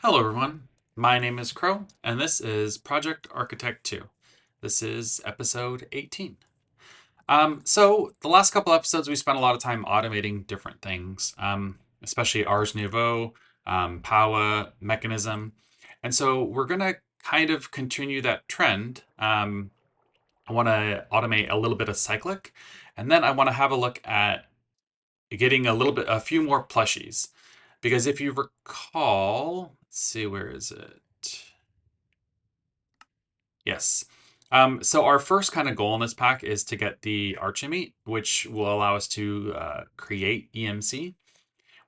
Hello everyone, my name is Crow, and this is Project Architect 2. This is episode 18. So the last couple episodes we spent a lot of time automating different things, especially Ars Nouveau, Power, Mechanism. And so we're going to kind of continue that trend. I want to automate a little bit of Cyclic, and then I want to have a look at getting a few more plushies. Because if you recall, let's see, where is it? Yes. So our first kind of goal in this pack is to get the Archimate, which will allow us to create EMC.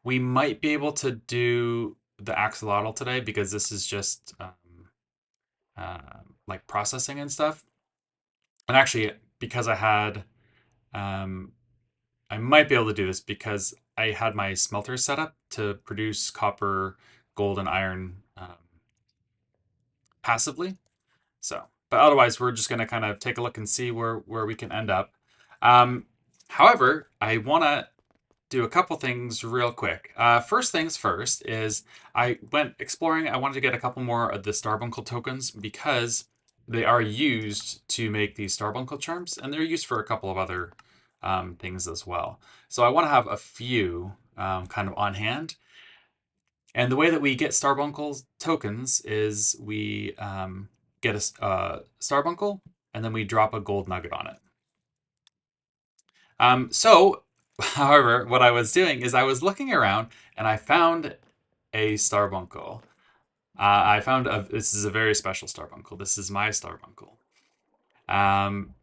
We might be able to do the axolotl today because this is just uh, like processing and stuff. And actually, because um, I might be able to do this because I had my smelter set up to produce copper, gold, and iron passively. So, but otherwise, we're just going to kind of take a look and see where we can end up. Um, However, I want to do a couple things real quick. First things first is I went exploring. I wanted to get a couple more of the Starbuncle tokens because they are used to make these Starbuncle charms, and they're used for a couple of other things as well. So I want to have a few kind of on hand. And the way that we get Starbuncle tokens is we get a Starbuncle, and then we drop a gold nugget on it. However, what I was doing is I was looking around and I found a Starbuncle. This is a very special Starbuncle. This is my Starbuncle. Um,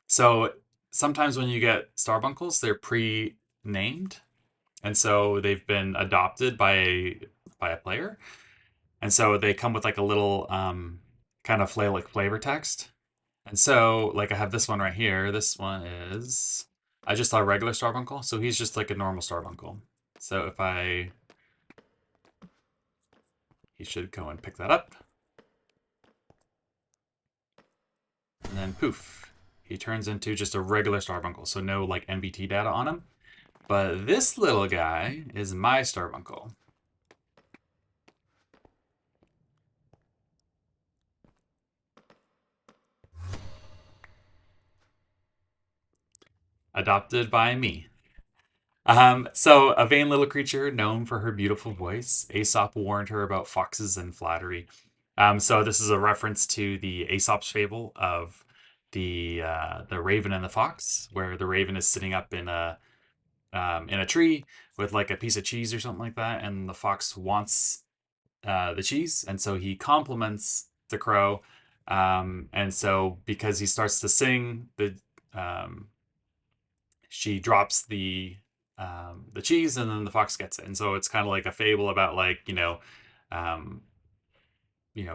so sometimes when you get Starbuncles, they're pre-named, and so they've been adopted by a player. And so they come with like a little kind of flavor text. And so like I have this one right here. This one is I just saw a regular Starbuncle, so he's just like a normal Starbuncle. So if he should go and pick that up. And then poof, he turns into just a regular Starbuncle. So no like NBT data on him. But this little guy is my Starbuncle. Adopted by me. So a vain little creature known for her beautiful voice, Aesop warned her about foxes and flattery. So this is a reference to the Aesop's fable of the raven and the fox, where the raven is sitting up in a tree with like a piece of cheese or something like that, and the fox wants the cheese, and so he compliments the crow, and so because he starts to sing, um, she drops the cheese, and then the fox gets it, and so it's kind of like a fable about like um,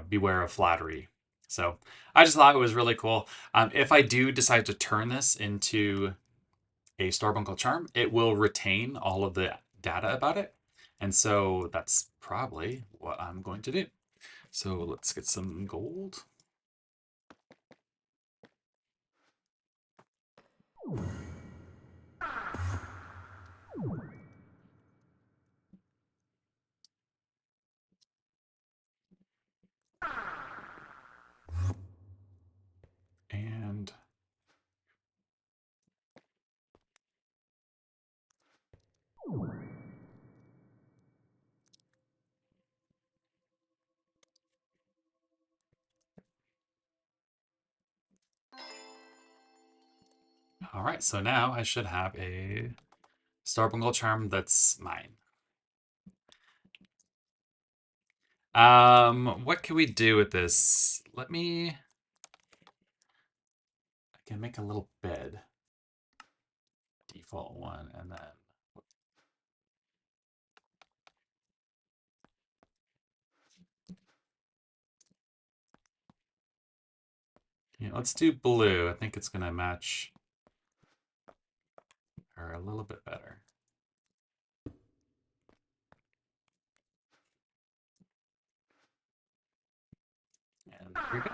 beware of flattery. So I just thought it was really cool. If I do decide to turn this into a Starbuncle charm, it will retain all of the data about it, and so that's probably what I'm going to do. So let's get some gold. And all right, so now I should have a Starbuncle charm that's mine. What can we do with this? I can make a little bed. Default one, and then let's do blue. I think it's gonna match her a little bit better. And there we go.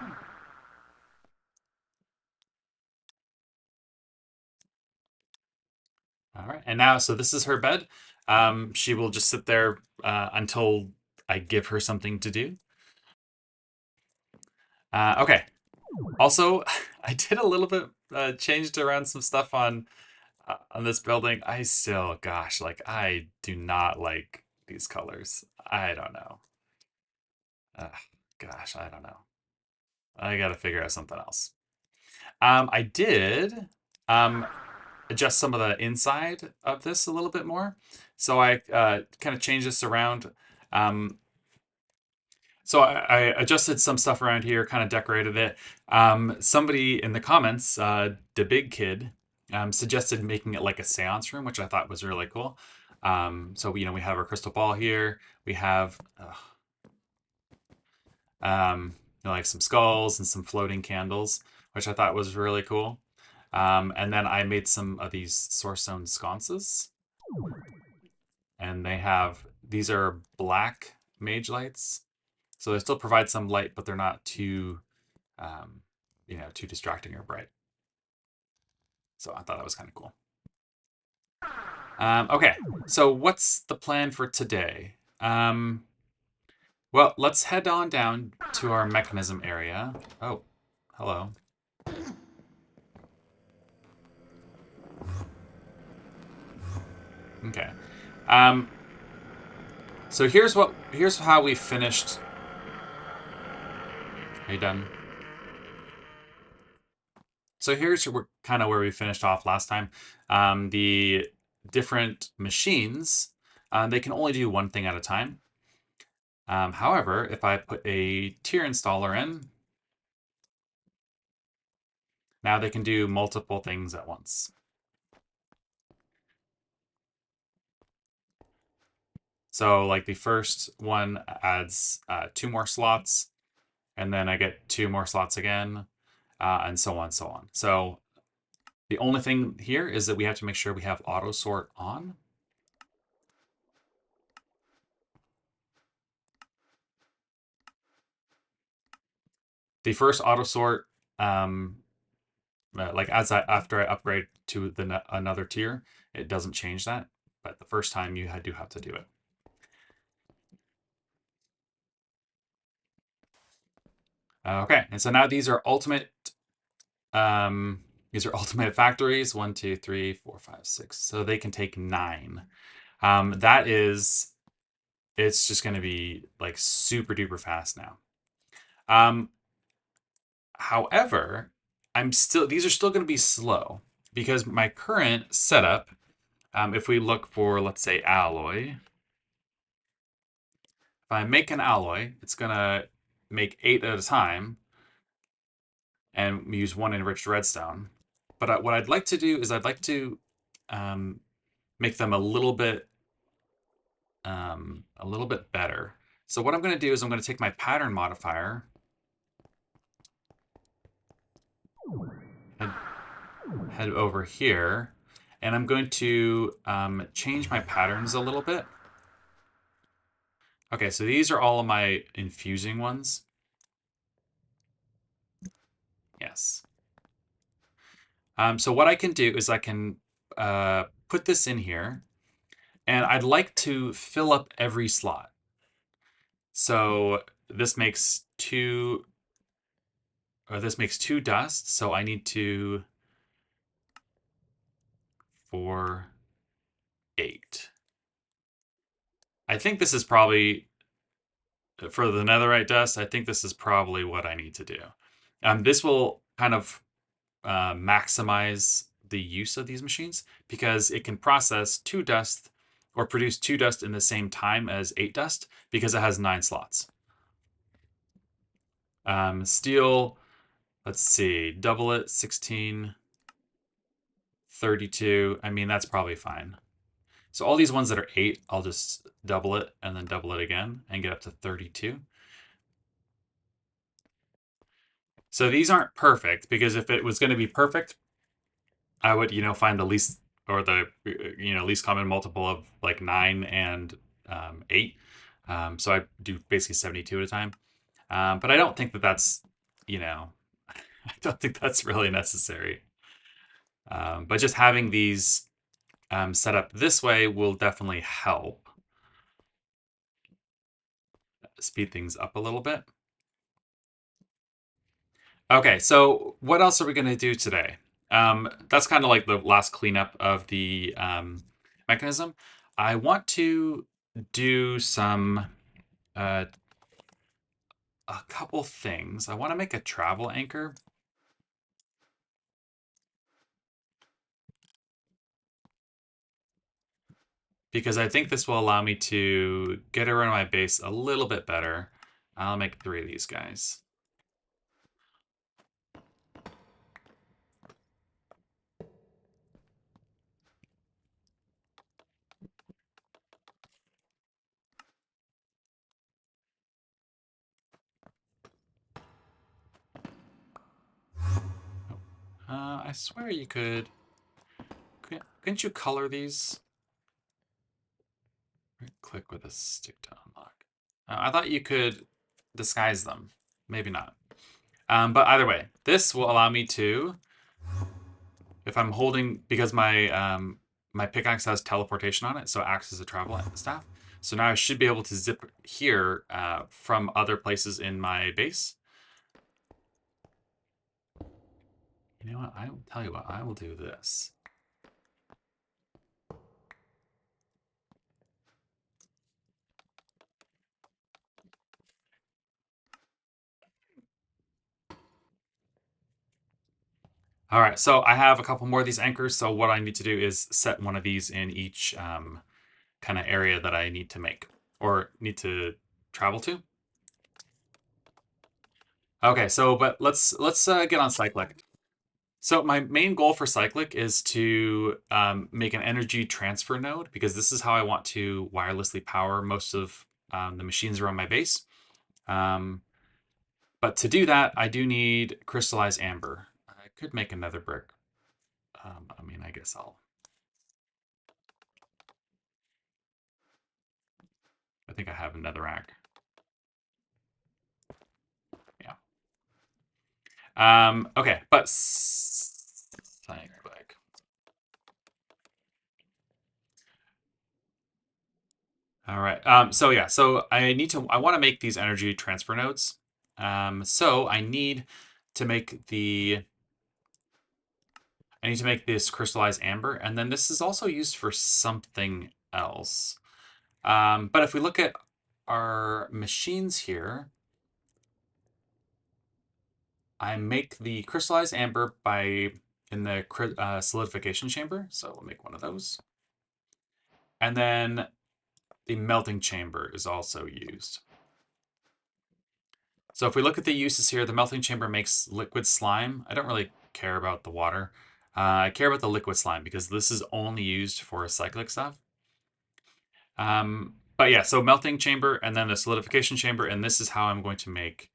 All right, and now, so this is her bed. She will just sit there until I give her something to do. Okay. Also, I did a little bit, changed around some stuff on this building. I still, gosh, like I do not like these colors. I don't know. Ugh, gosh, I don't know. I got to figure out something else. I did um, adjust some of the inside of this a little bit more. So I kind of changed this around. Um, so I adjusted some stuff around here, kind of decorated it. Somebody in the comments, the big kid, suggested making it like a seance room, which I thought was really cool. So we have our crystal ball here. We have like some skulls and some floating candles, which I thought was really cool. And then I made some of these source zone sconces, and these are black mage lights, so they still provide some light, but they're not too, um, too distracting or bright. So I thought that was kind of cool. Okay, so what's the plan for today? Well, let's head on down to our mechanism area. Oh, hello. Okay. Um, so here's how we finished. Are you done? So here's kind of where we finished off last time. The different machines, they can only do one thing at a time. However, if I put a tier installer in, now they can do multiple things at once. So like the first one adds 2 more slots, and then I get 2 more slots again, and so on, so on. So the only thing here is that we have to make sure we have auto sort on. The first auto sort, like after I upgrade to another tier, it doesn't change that. But the first time you do have to do it. Okay, and so now these are ultimate factories. 1, 2, 3, 4, 5, 6. So they can take 9. It's just going to be like super duper fast now. However, these are still going to be slow because my current setup, if we look for, let's say, alloy, if I make an alloy, it's going to make 8 at a time and use 1 enriched redstone. But what I'd like to do is I'd like to make them a little bit better. So what I'm going to do is I'm going to take my pattern modifier and head over here, and I'm going to change my patterns a little bit. Okay, so these are all of my infusing ones. Yes. So what I can do is I can put this in here, and I'd like to fill up every slot. So this makes 2 dust, so I need 2, 4, 8. I think this is probably, for the netherite dust, I think this is probably what I need to do. This will kind of maximize the use of these machines because it can process 2 dust or produce 2 dust in the same time as 8 dust because it has 9 slots. Steel, let's see, double it, 16, 32. I mean, that's probably fine. So all these ones that are 8, I'll just double it and then double it again and get up to 32. So these aren't perfect because if it was going to be perfect, I would, find the least or the least common multiple of like 9 and 8. So I do basically 72 at a time. But I don't think that's, I don't think that's really necessary. But just having these set up this way will definitely help. speed things up a little bit. Okay, so what else are we going to do today? That's kind of like the last cleanup of the mechanism. I want to do uh, a couple things. I want to make a travel anchor. Because I think this will allow me to get around my base a little bit better. I'll make 3 of these guys. I swear you could. Couldn't you color these? Right click with a stick to unlock. I thought you could disguise them. Maybe not. But either way, this will allow me to, if I'm holding, because my pickaxe has teleportation on it, so it acts as a travel staff. So now I should be able to zip here from other places in my base. You know what? I will tell you what. I will do this. All right, so I have a couple more of these anchors. So what I need to do is set one of these in each kind of area that I need to make or need to travel to. Okay, so but let's get on Cyclic. So my main goal for Cyclic is to make an energy transfer node because this is how I want to wirelessly power most of the machines around my base. But to do that, I do need crystallized amber. I could make another brick. I mean, I guess I think I have another rack. Yeah. Okay, but Cyclic. All right. So yeah, so I want to make these energy transfer nodes. So I need to make this crystallized amber, and then this is also used for something else. But if we look at our machines here, I make the crystallized amber in the solidification chamber. So we'll make one of those. And then the melting chamber is also used. So if we look at the uses here, the melting chamber makes liquid slime. I don't really care about the water. I care about the liquid slime because this is only used for cyclic stuff. But yeah, so melting chamber and then the solidification chamber, and this is how I'm going to make,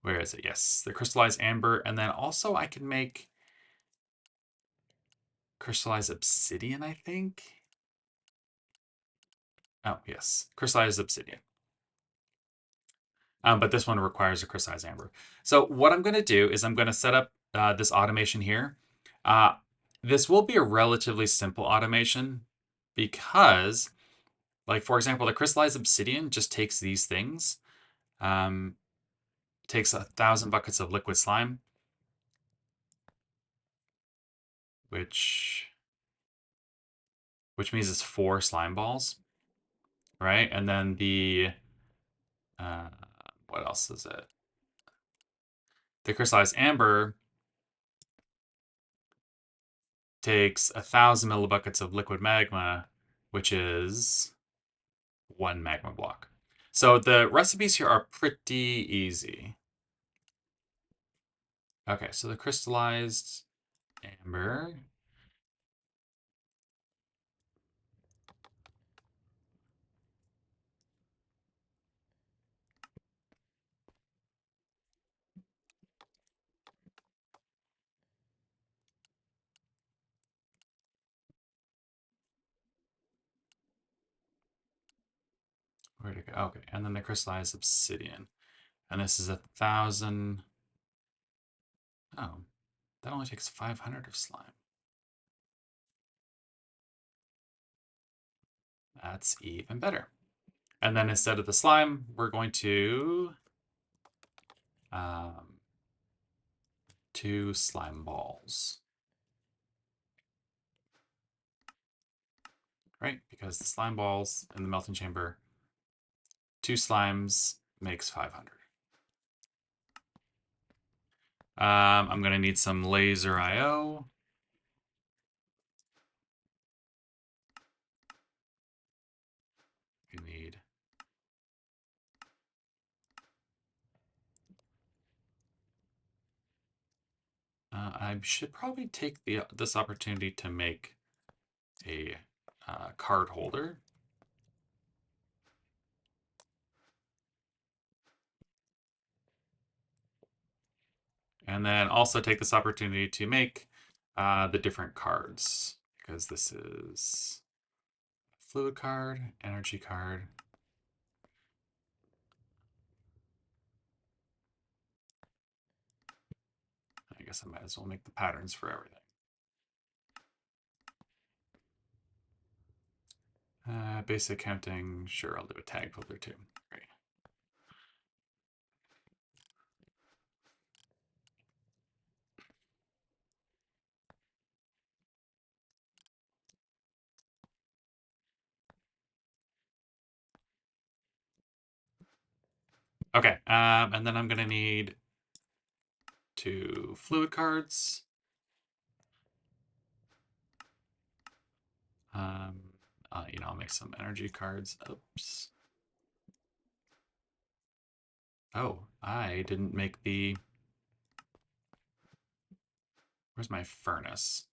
where is it? Yes, the crystallized amber, and then also I can make crystallized obsidian, I think. Oh, yes, crystallized obsidian. But this one requires a crystallized amber. So what I'm going to do is I'm going to set up this automation here. This will be a relatively simple automation because, like, for example, the crystallized obsidian just takes these things, takes 1,000 buckets of liquid slime, which means it's 4 slime balls, right? And then uh, what else is it? The crystallized amber takes 1,000 millibuckets of liquid magma, which is 1 magma block. So the recipes here are pretty easy. Okay, so the crystallized amber. Where'd it go? Okay, and then the crystallized obsidian. And this is 1,000. Oh, that only takes 500 of slime. That's even better. And then instead of the slime, we're going to 2 slime balls. Right? Because the slime balls in the melting chamber, 2 slimes makes 500. I'm going to need some laser IO. You need I should probably take this opportunity to make a card holder. And then also take this opportunity to make the different cards, because this is a fluid card, energy card. I guess I might as well make the patterns for everything. Basic counting, sure, I'll do a tag filter too. Great. Okay, and then I'm gonna need 2 fluid cards. I'll make some energy cards. Oops. Oh, I didn't make the... Where's my furnace?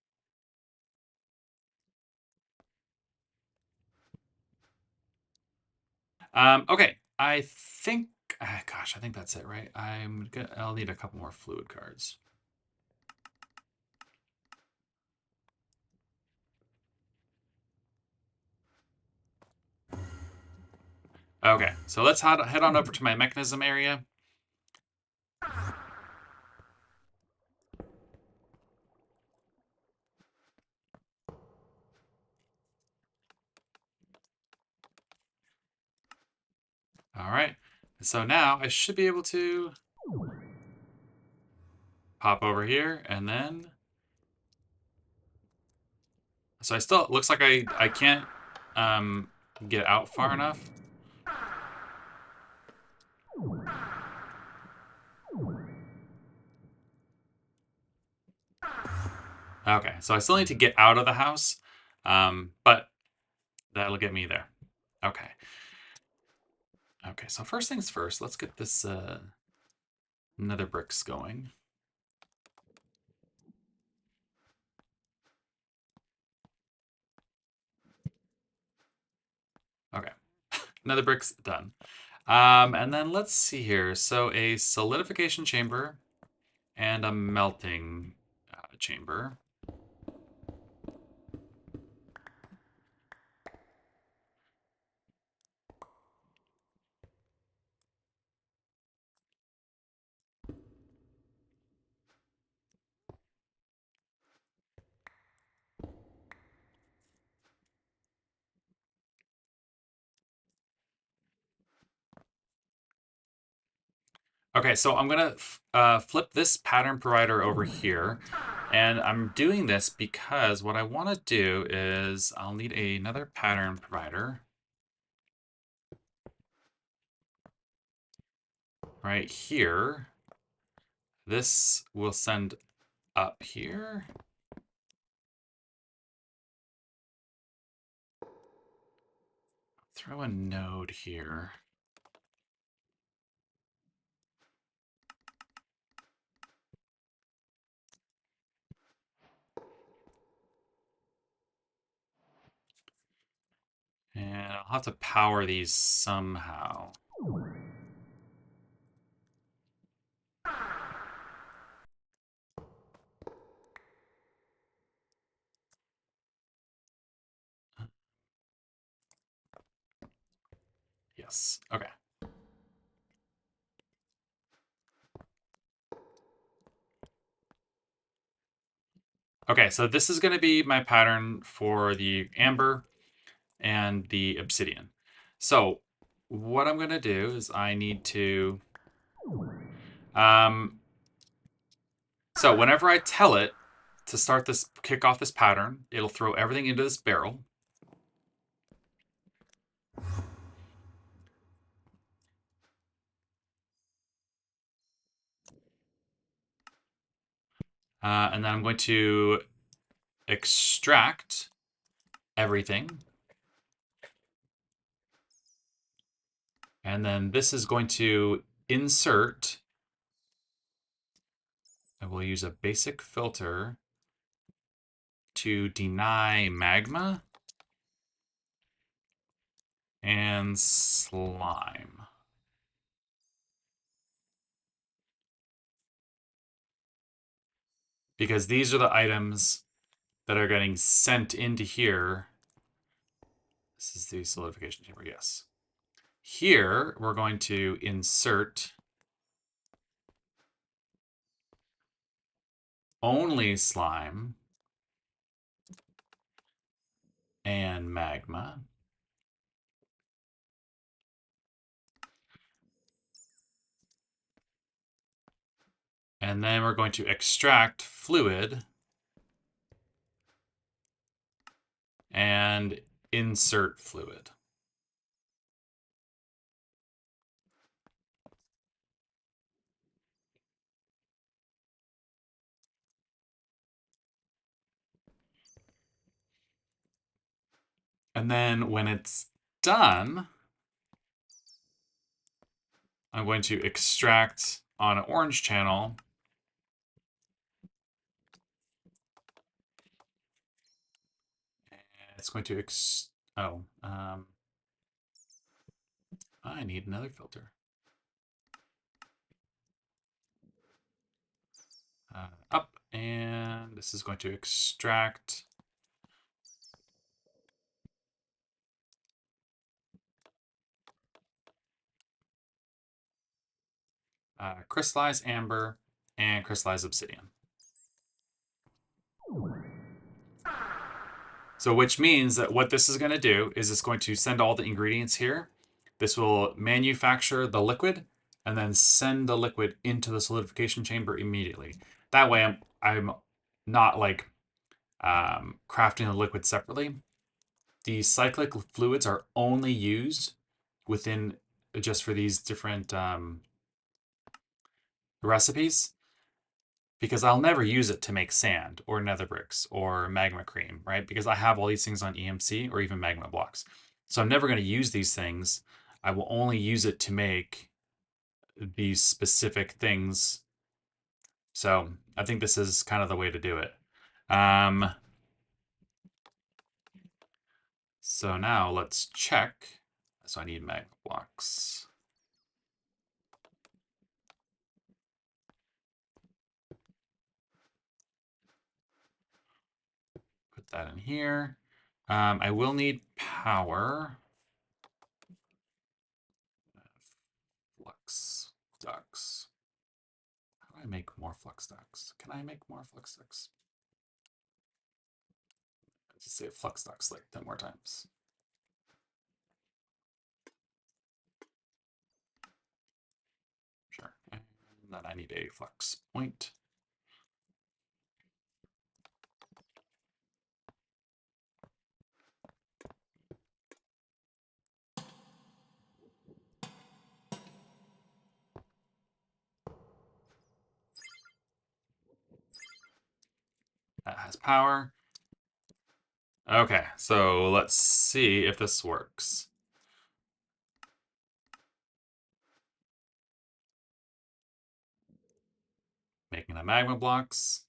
Okay, I think... gosh, I think that's it, right? I'll need a couple more fluid cards. Okay, so let's head on over to my mechanism area. All right, so now I should be able to pop over here and then... So I still, looks like I can't get out far enough. Okay, so I still need to get out of the house, but that'll get me there. Okay. Okay, so first things first, let's get this nether bricks going. Okay, nether bricks done. And then let's see here. So a solidification chamber and a melting chamber. Okay, so I'm gonna flip this pattern provider over here. And I'm doing this because what I want to do is I'll need another pattern provider right here. This will send up here. Throw a node here. And I'll have to power these somehow. Yes, okay. Okay, so this is going to be my pattern for the amber. and the obsidian. So what I'm going to do is I need to... so whenever I tell it to start this, kick off this pattern, it'll throw everything into this barrel. And then I'm going to extract everything. And then this is going to insert, and we'll use a basic filter to deny magma and slime. Because these are the items that are getting sent into here. This is the solidification chamber, yes. Here, we're going to insert only slime and magma. And then we're going to extract fluid and insert fluid. And then when it's done, I'm going to extract on an orange channel it's going to I need another filter. Up, and this is going to extract crystallized amber and crystallized obsidian. So which means that what this is going to do is it's going to send all the ingredients here. This will manufacture the liquid and then send the liquid into the solidification chamber immediately. That way I'm not like crafting the liquid separately. The cyclic fluids are only used within just for these different recipes, because I'll never use it to make sand or nether bricks or magma cream, right? Because I have all these things on EMC or even magma blocks. So I'm never going to use these things. I will only use it to make these specific things. So I think this is kind of the way to do it. So now let's check. So I need magma blocks. Put that in here. I will need power. Flux ducts. How do I make more flux ducts? Can I make more flux ducts? Let's just say flux ducts like 10 more times. Sure. And then I need a flux point. That has power. Okay, so let's see if this works. Making the magma blocks.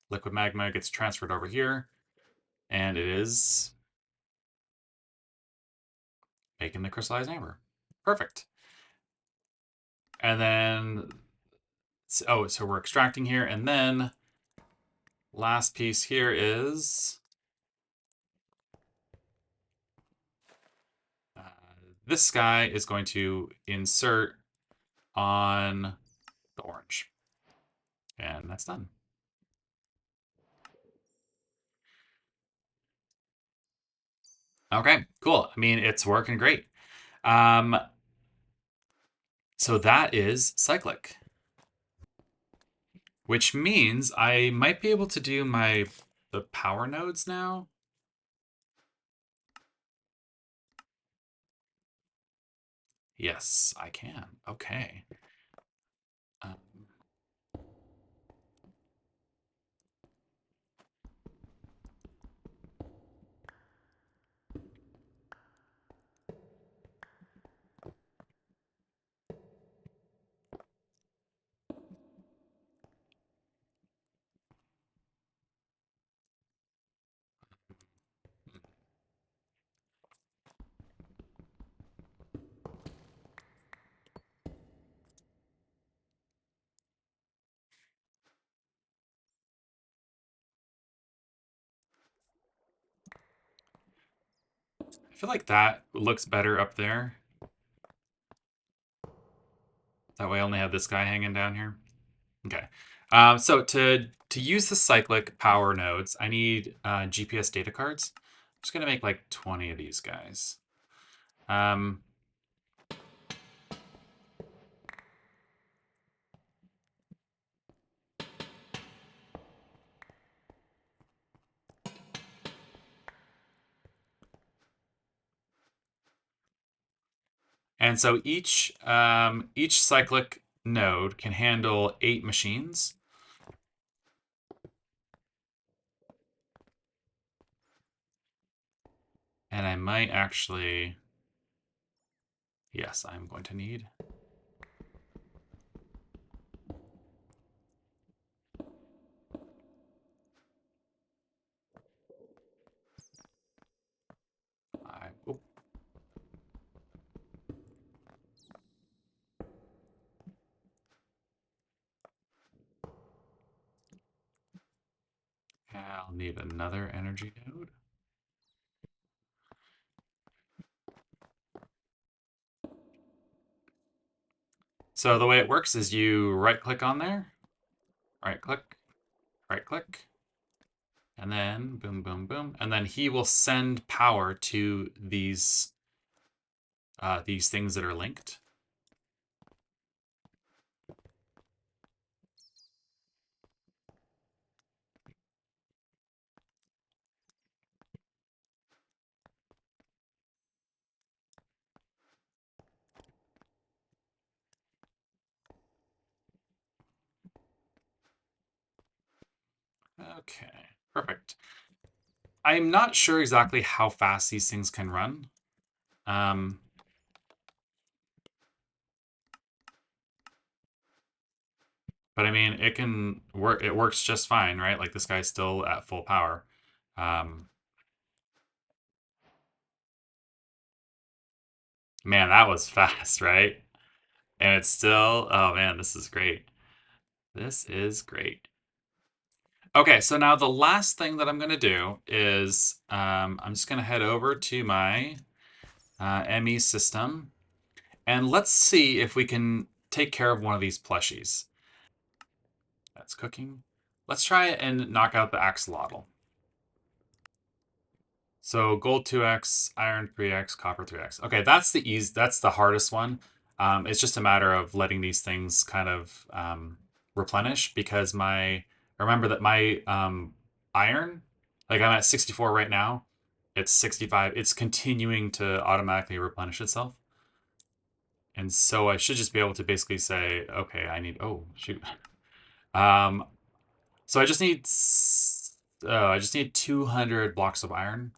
Liquid magma gets transferred over here, and it is making the crystallized amber. Perfect. And then, oh, so we're extracting here, and then last piece here is this guy is going to insert on the orange. And that's done. Okay, cool. I mean, it's working great. Um, so that is Cyclic, which means I might be able to do the power nodes now. Yes, I can. Okay. Um, I feel like that looks better up there. That way I only have this guy hanging down here. Okay. So to use the cyclic power nodes, I need GPS data cards. I'm just gonna make like 20 of these guys. Um, and so each cyclic node can handle 8 machines. And I might actually, yes, I'm going to need. Oh, I'll need another energy node. So the way it works is you right click on there, right click, and then boom, boom, boom. And then he will send power to these things that are linked. Okay, perfect. I'm not sure exactly how fast these things can run. Um, but I mean, it can work. It works just fine, right? Like this guy's still at full power. Um, man, that was fast, right? And it's still, oh man, this is great. This is great. Okay, so now the last thing that I'm going to do is I'm just going to head over to my ME system and let's see if we can take care of one of these plushies. That's cooking. Let's try and knock out the axolotl. So gold 2x, iron 3x, copper 3x. Okay, that's the easy. That's the hardest one. It's just a matter of letting these things kind of replenish because remember that my iron, like I'm at 64 right now. It's 65. It's continuing to automatically replenish itself. And so I should just be able to basically say, okay, oh, shoot. Um, so I just need 200 blocks of iron.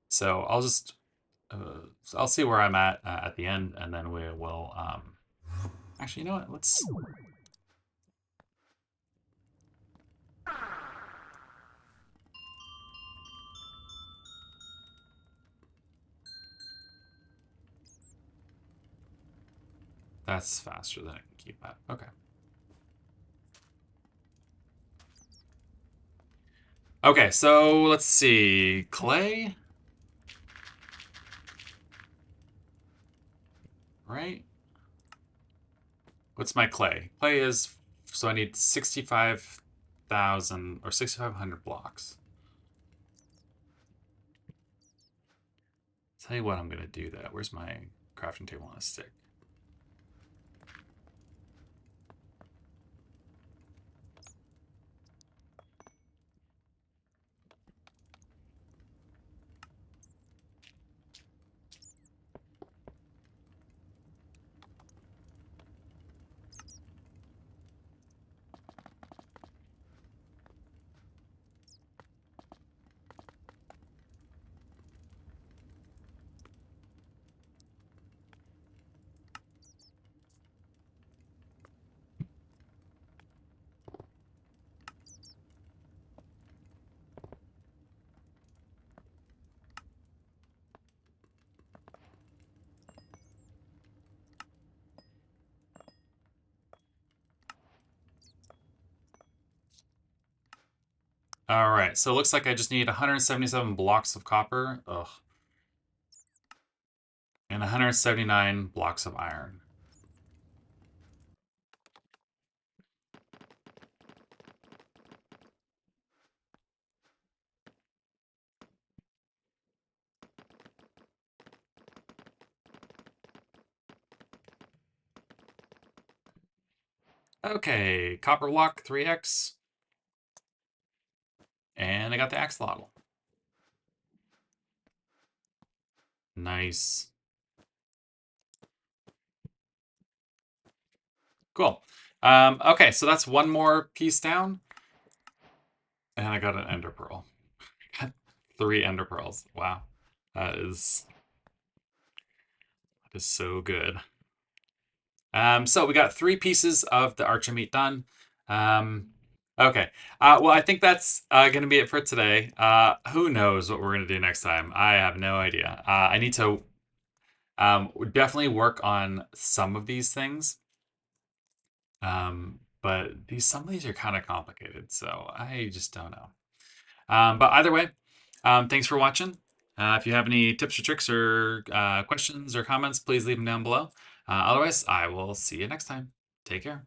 So I'll see where I'm at the end, and then we will. Actually, you know what? That's faster than I can keep up. Okay. Okay, so let's see. Clay, right? What's my clay? Clay is so I need 65,000 or 6,500 blocks. Tell you what, I'm gonna do that. Where's my crafting table on a stick? All right, so it looks like I just need 177 blocks of copper, ugh, and 179 blocks of iron. Okay, copper block 3x, and I got the axolotl. Nice. Cool. Okay, so that's one more piece down. And I got an ender pearl. 3 ender pearls. Wow. That is so good. So we got 3 pieces of the archer meat done. Okay. Well, I think that's going to be it for today. Who knows what we're going to do next time? I have no idea. I need to definitely work on some of these things. But some of these are kind of complicated, so I just don't know. But either way, thanks for watching. If you have any tips or tricks or questions or comments, please leave them down below. Otherwise, I will see you next time. Take care.